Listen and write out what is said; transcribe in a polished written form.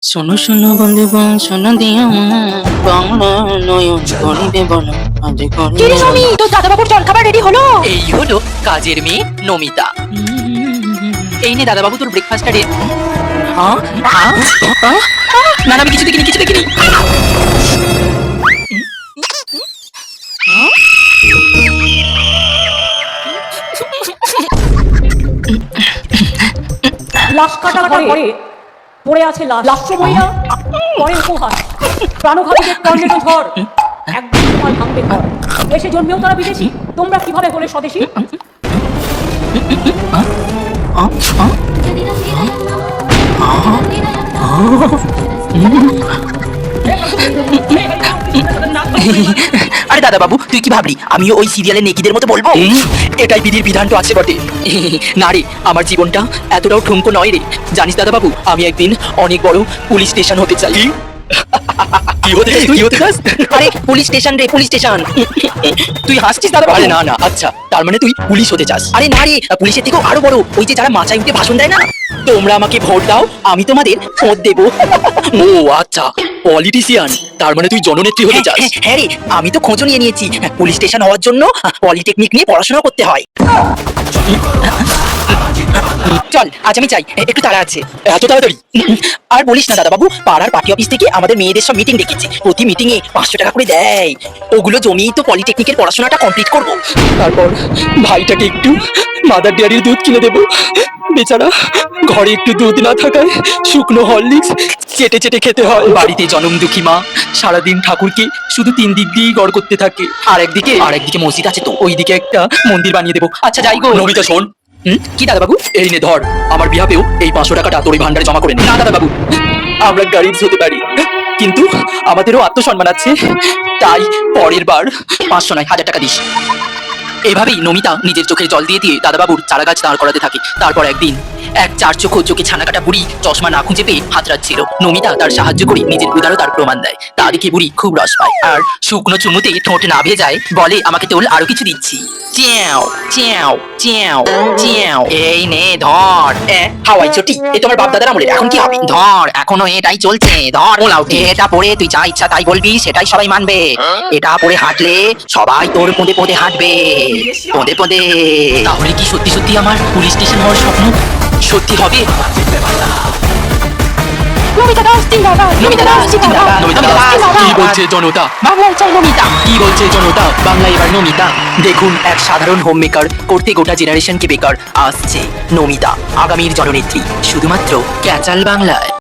শোনো শোনো বন্ধুগণ শোনো দিও বাংলা নয়ন করিবে বলো আজ কিরে করিবে নমি, তোর দাদাবাবুর জলখাবার রেডি হলো? এই হলো কাজের মেয়ে নমিতা। এই নে দাদাবাবু তোর ব্রেকফাস্টটা রে। হ্যাঁ হ্যাঁ হ্যাঁ? না না, আমি কিছু দেখিনি কিছু দেখিনি। লাশ কাটা পরে পড়ে আছে লাশ মহিলা, পরে উপহার প্রাণঘাতীদের টর্নেডো ঝড়, একদম তোমার ভাঙবে ঘর। দেশে জন্মেও তারা বিদেশি, তোমরা কিভাবে হলে স্বদেশী? আরে দাদাবাবু, তুই কি ভাবলি আমিও ওই সিরিয়ালের নেকিদের মতো বলবো? এটাই বিধির বিধান তো আছে বটে। না রে, আমার জীবনটা এতটাও ঠুমকো নয় রে। জানিস দাদাবাবু, আমি একদিন অনেক বড় পুলিশ স্টেশন হতে চাই। কি হতে চাস? আরে পুলিশ স্টেশন রে, পুলিশ স্টেশন। তুই হাসছিস দাদা? আরে না না, আচ্ছা তার মানে তুই পুলিশ হতে চাস? আরে না রে, পুলিশের থেকেও আরো বড়, ওই যে যারা মাচায় উঠে ভাষণ দেয় না। তোমরা আমাকে ভোট দাও, আমি তোমাদের ভোট দেবো। ও আচ্ছা, পলিটিশিয়ান। তার মানে তুই জননেত্রী হতে চাস? হ্যাঁ রে, আমি তো খোঁজও নিয়ে নিয়েছি। পুলিশ স্টেশন হওয়ার জন্য পলিটেকনিক নিয়ে পড়াশোনা করতে হয়। চল আজ আমি চাই, একটু তাড়া আছে। এত তাড়াতাড়ি? আর বলিস না দাদা বাবু, পাড়ার পার্টি অফিস থেকে আমাদের মেয়েদের সব মিটিং ডেকেছে। প্রতি মিটিং এ 500 টাকা করে দেয়। ওগুলো জমিয়েই তো পলিটেকনিকের পড়াশোনাটা কমপ্লিট করব। তারপর ভাইটাকে একটু মাদার ডেয়ারির দুধ কিনে দেবো। বেচারা ঘরে একটু দুধ না থাকায় শুকনো হরলিক্স চেটে চেটে খেতে হয়। বাড়িতে জনম দুঃখী মা সারাদিন ঠাকুরকে শুধু 3 দিক দিয়েই গড় করতে থাকে। আর একদিকে মসজিদ আছে, তো ওইদিকে একটা মন্দির বানিয়ে দেবো। আচ্ছা যাই গো। নমিতা শোন। কি দাদা বাবু? এই নে ধর, আমার বিহাপেও এই 500 টাকাটা তোর এই ভান্ডারে জমা করে নে। না দাদা বাবু, আমরা গরিব হতে পারি, কিন্তু আমাদেরও আত্মসম্মান আছে। তাই পরের বার 500 নয় 1000 টাকা দিস। এভাবেই নমিতা নিজের চোখের জল দিয়ে দিয়ে দাদাবাবুর চারা গাছ দাঁড় করাতে থাকে। তারপর একদিন এক 4 চোখে ছানা কাটা বুড়ি চশমা না খুঁজে পেয়ে হাতড়াচ্ছিল। নমিতা তার সাহায্য করে নিজের উদারতার প্রমাণ দেয়। তা দেখে বুড়ি খুব রস পায়, আর শুকনো চুমুতে ঠোঁট না ভেজায় বলে, আমাকে তোল আরো কিছু দিচ্ছি। চ্যাও চ্যাও চ্যাও চ্যাও। এই নে ধর। হাওয়াই চটি, এ তোমার বাপ দাদার আমলের, এখন কি হবে? ধর, এখনো এটাই চলছে। ধর ওলাও, এটা পরে তুই যা ইচ্ছা তাই বলবি, সেটাই সবাই মানবে। এটা পরে হাঁটলে সবাই তোর পদে পদে হাঁটবে, পদে পদে। তাহলে কি সত্যি সত্যি আমার পুলিশ স্টেশন হওয়ার স্বপ্ন সত্যি হবে? নমিতা দাস জিন্দাবাদ, নমিতা দাস জিন্দাবাদ, নমিতা দাস, কি বলছে জনতা? বাংলায় চাই নমিতা। কি বলছে জনতা? বাংলায় এবার নমিতা। দেখুন, এক সাধারণ হোম মেকার করতে গোটা জেনারেশনকে বেকার। আসছে নমিতা, আগামীর জননেত্রী, শুধুমাত্র ক্যাচাল বাংলায়।